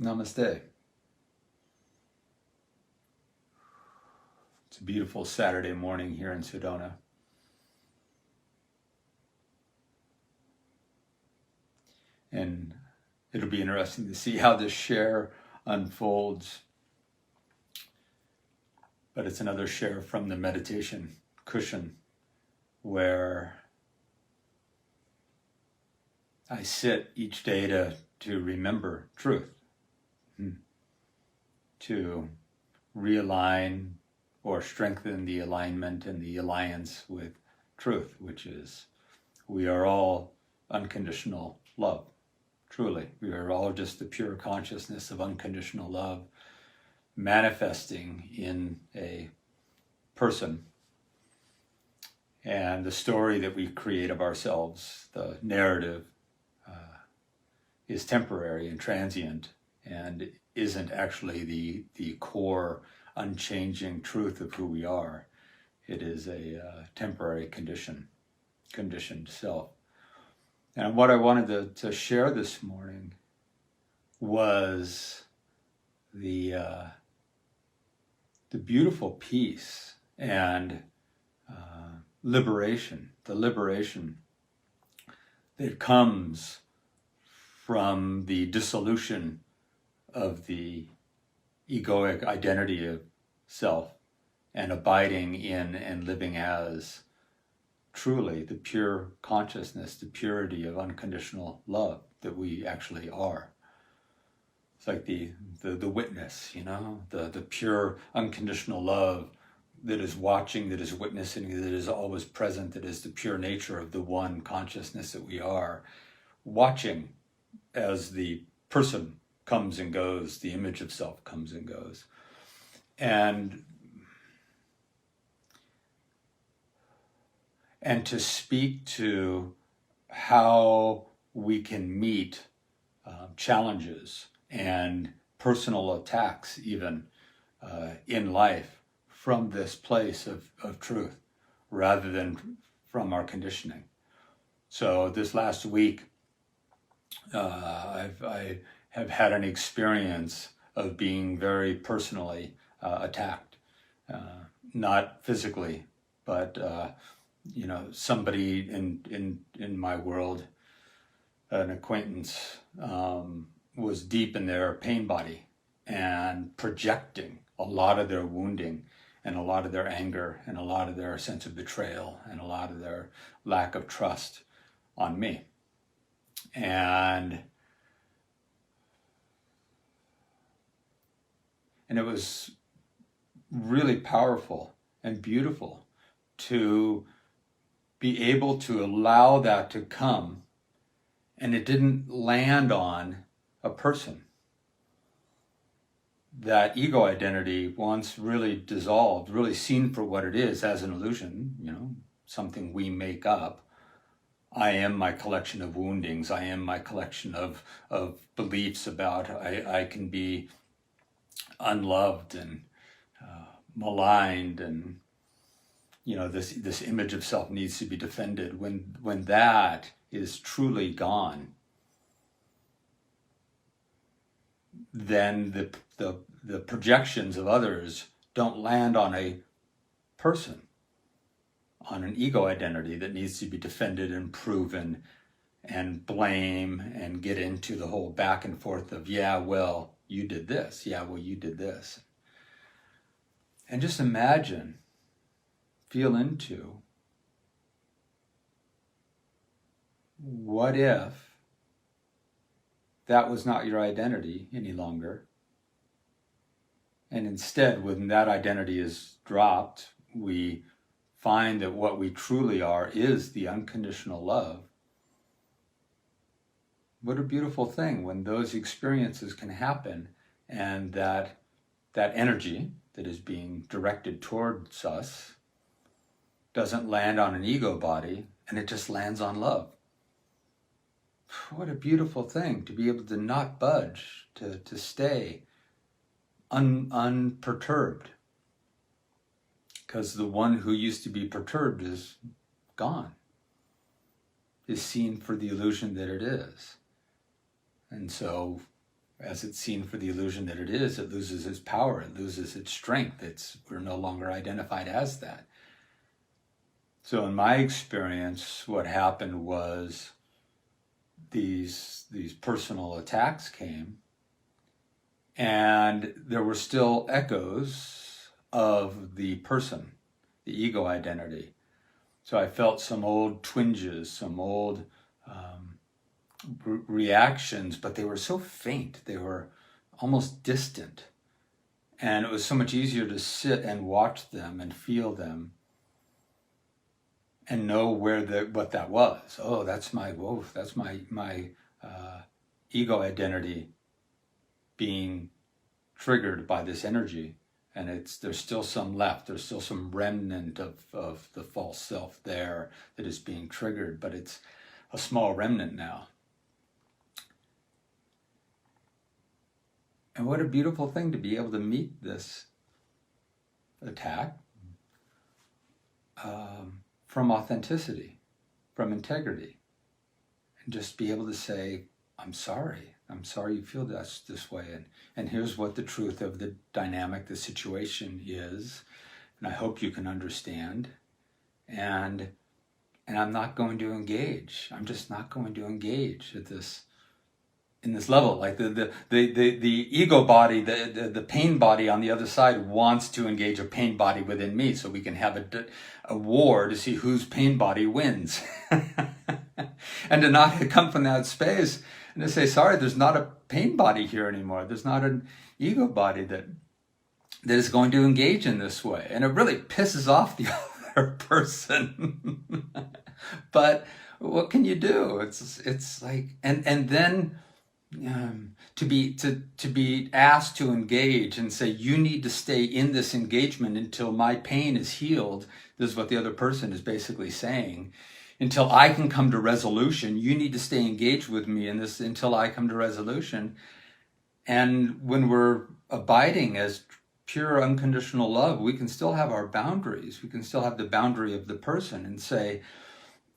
Namaste. It's a beautiful Saturday morning here in Sedona. And it'll be interesting to see how this share unfolds. But it's another share from the meditation cushion where I sit each day to remember truth, to realign or strengthen the alignment and the alliance with truth, which is we are all unconditional love. Truly, we are all just the pure consciousness of unconditional love manifesting in a person. And the story that we create of ourselves, the narrative, is temporary and transient and isn't actually the core, unchanging truth of who we are. It is a temporary conditioned self. And what I wanted to share this morning was the beautiful peace and liberation, the liberation that comes from the dissolution of the egoic identity of self and abiding in and living as truly the pure consciousness, the purity of unconditional love that we actually are. It's like the witness, the pure unconditional love that is watching, that is witnessing, that is always present, that is the pure nature of the one consciousness that we are, watching as the person comes and goes, the image of self comes and goes. And to speak to how we can meet challenges and personal attacks even in life from this place of truth rather than from our conditioning. So this last week, I have had an experience of being very personally attacked, not physically, but somebody in my world, an acquaintance, was deep in their pain body and projecting a lot of their wounding and a lot of their anger and a lot of their sense of betrayal and a lot of their lack of trust on me. And it was really powerful and beautiful to be able to allow that to come, and it didn't land on a person. That ego identity, once really dissolved, really seen for what it is as an illusion, something we make up. I am my collection of woundings. I am my collection of beliefs about I can be unloved and maligned, and this image of self needs to be defended. When that is truly gone, then the projections of others don't land on a person, on an ego identity that needs to be defended and proven and blame and get into the whole back and forth of, yeah, well, you did this. Yeah, well, you did this. And just imagine, feel into, what if that was not your identity any longer? And instead, when that identity is dropped, we find that what we truly are is the unconditional love. What a beautiful thing when those experiences can happen, and that energy that is being directed towards us doesn't land on an ego body, and it just lands on love. What a beautiful thing to be able to not budge, to stay unperturbed. Because the one who used to be perturbed is gone, is seen for the illusion that it is. And so as it's seen for the illusion that it is, it loses its power, it loses its strength. We're no longer identified as that. So in my experience, what happened was these personal attacks came, and there were still echoes of the person, the ego identity. So I felt some old twinges, some old reactions, but they were so faint, they were almost distant. And it was so much easier to sit and watch them and feel them and know what that was. Oh, that's my ego identity being triggered by this energy. And there's still some left. There's still some remnant of the false self there that is being triggered, but it's a small remnant now. And what a beautiful thing to be able to meet this attack from authenticity, from integrity, and just be able to say, I'm sorry you feel this way, and here's what the truth of the dynamic, the situation is, and I hope you can understand, and I'm not going to engage. I'm just not going to engage in this level. Like the ego body, the pain body on the other side wants to engage a pain body within me, so we can have a war to see whose pain body wins. And to not come from that space and to say, sorry, there's not a pain body here anymore. There's not an ego body that is going to engage in this way. And it really pisses off the other person. But what can you do? It's like, and then to be asked to engage and say, you need to stay in this engagement until my pain is healed. This is what the other person is basically saying. Until I can come to resolution, you need to stay engaged with me in this until I come to resolution. And when we're abiding as pure unconditional love, we can still have our boundaries. We can still have the boundary of the person and say,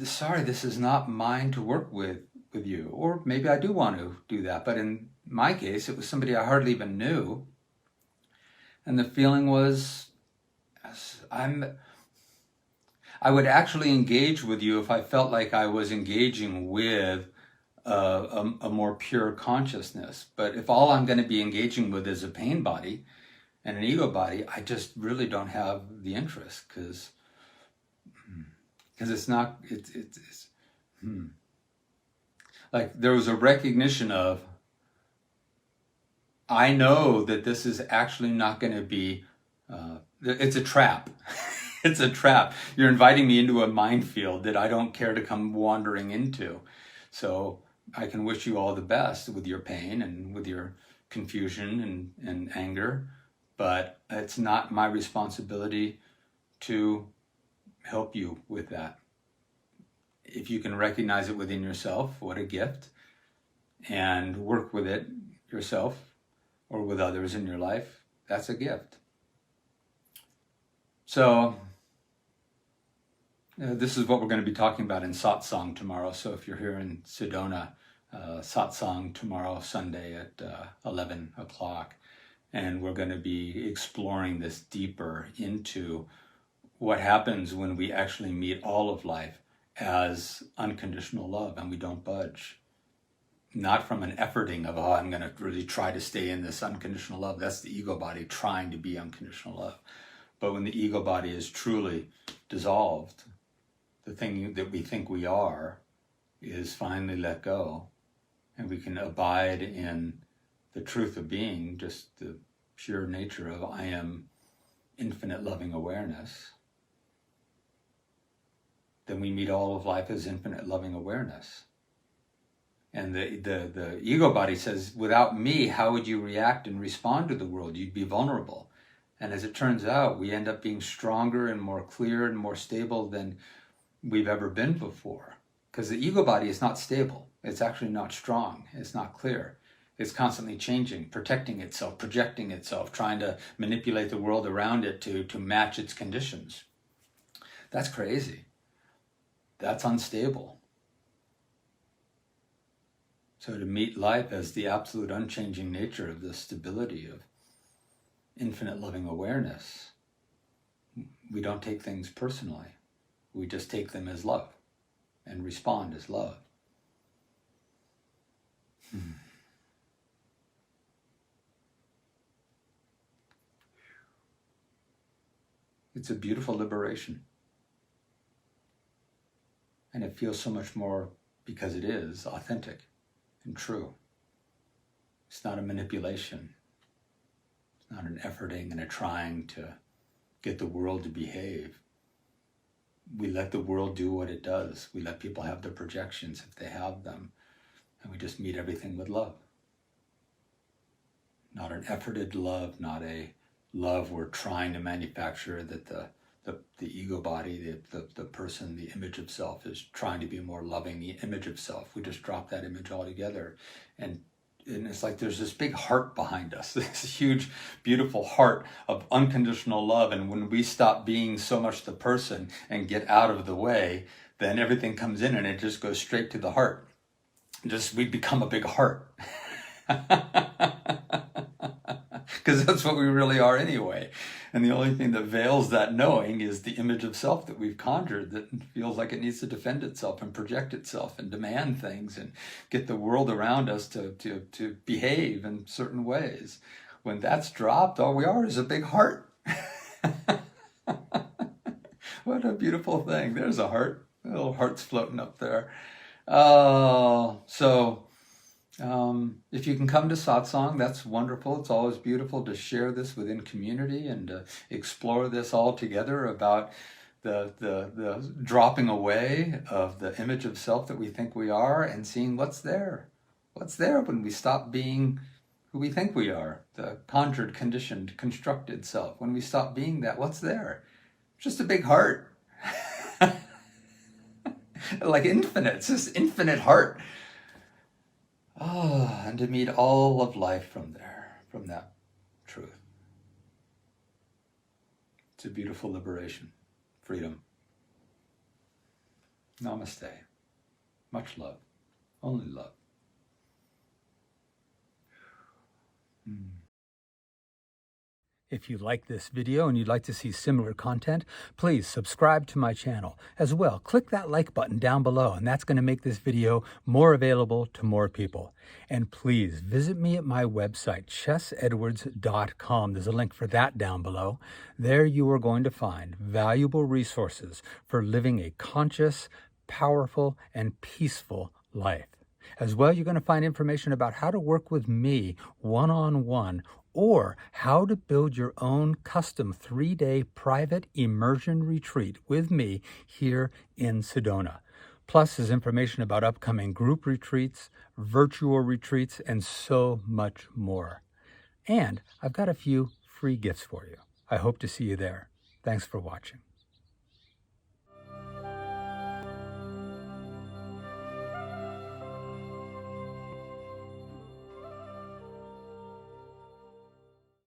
sorry, this is not mine to work with you. Or maybe I do want to do that. But in my case, it was somebody I hardly even knew. And the feeling was, I would actually engage with you if I felt like I was engaging with a more pure consciousness. But if all I'm going to be engaging with is a pain body and an ego body, I just really don't have the interest, because it's not, like there was a recognition of, I know that this is actually not going to be, it's a trap. It's a trap. You're inviting me into a minefield that I don't care to come wandering into. So I can wish you all the best with your pain and with your confusion and anger, but it's not my responsibility to help you with that. If you can recognize it within yourself, what a gift, and work with it yourself or with others in your life, that's a gift. So this is what we're going to be talking about in satsang tomorrow. So if you're here in Sedona, satsang tomorrow, Sunday at 11 o'clock. And we're going to be exploring this deeper into what happens when we actually meet all of life as unconditional love and we don't budge. Not from an efforting of, I'm going to really try to stay in this unconditional love. That's the ego body trying to be unconditional love. But when the ego body is truly dissolved, the thing that we think we are is finally let go, and we can abide in the truth of being, just the pure nature of I am infinite loving awareness. Then we meet all of life as infinite loving awareness. And the ego body says, without me, how would you react and respond to the world? You'd be vulnerable. And as it turns out, we end up being stronger and more clear and more stable than we've ever been before. Because the ego body is not stable. It's actually not strong. It's not clear. It's constantly changing, protecting itself, projecting itself, trying to manipulate the world around it to match its conditions. That's crazy. That's unstable. So to meet life as the absolute unchanging nature of the stability of infinite loving awareness, we don't take things personally. We just take them as love and respond as love. It's a beautiful liberation. And it feels so much more, because it is authentic and true. It's not a manipulation. It's not an efforting and a trying to get the world to behave. We let the world do what it does. We let people have their projections if they have them. And we just meet everything with love. Not an efforted love, not a love we're trying to manufacture, that the ego body, the person, the image of self is trying to be more loving, the image of self. We just drop that image altogether. And it's like there's this big heart behind us, this huge, beautiful heart of unconditional love. And when we stop being so much the person and get out of the way, then everything comes in and it just goes straight to the heart. We become a big heart. Because that's what we really are anyway. And the only thing that veils that knowing is the image of self that we've conjured, that feels like it needs to defend itself and project itself and demand things and get the world around us to behave in certain ways. When that's dropped, all we are is a big heart. What a beautiful thing. There's a heart. Little heart's floating up there. If you can come to satsang, that's wonderful. It's always beautiful to share this within community and to explore this all together about the dropping away of the image of self that we think we are and seeing what's there. What's there when we stop being who we think we are, the conjured, conditioned, constructed self. When we stop being that, what's there? Just a big heart. Like infinite. It's this infinite heart. And to meet all of life from there, from that truth. It's a beautiful liberation, freedom. Namaste. Much love. Only love. If you like this video and you'd like to see similar content, please subscribe to my channel. As well, click that like button down below, and that's going to make this video more available to more people. And please visit me at my website, chessedwards.com. There's a link for that down below. There you are going to find valuable resources for living a conscious, powerful, and peaceful life. As well, you're going to find information about how to work with me one-on-one, or how to build your own custom 3-day private immersion retreat with me here in Sedona. Plus, there's information about upcoming group retreats, virtual retreats, and so much more. And I've got a few free gifts for you. I hope to see you there. Thanks for watching.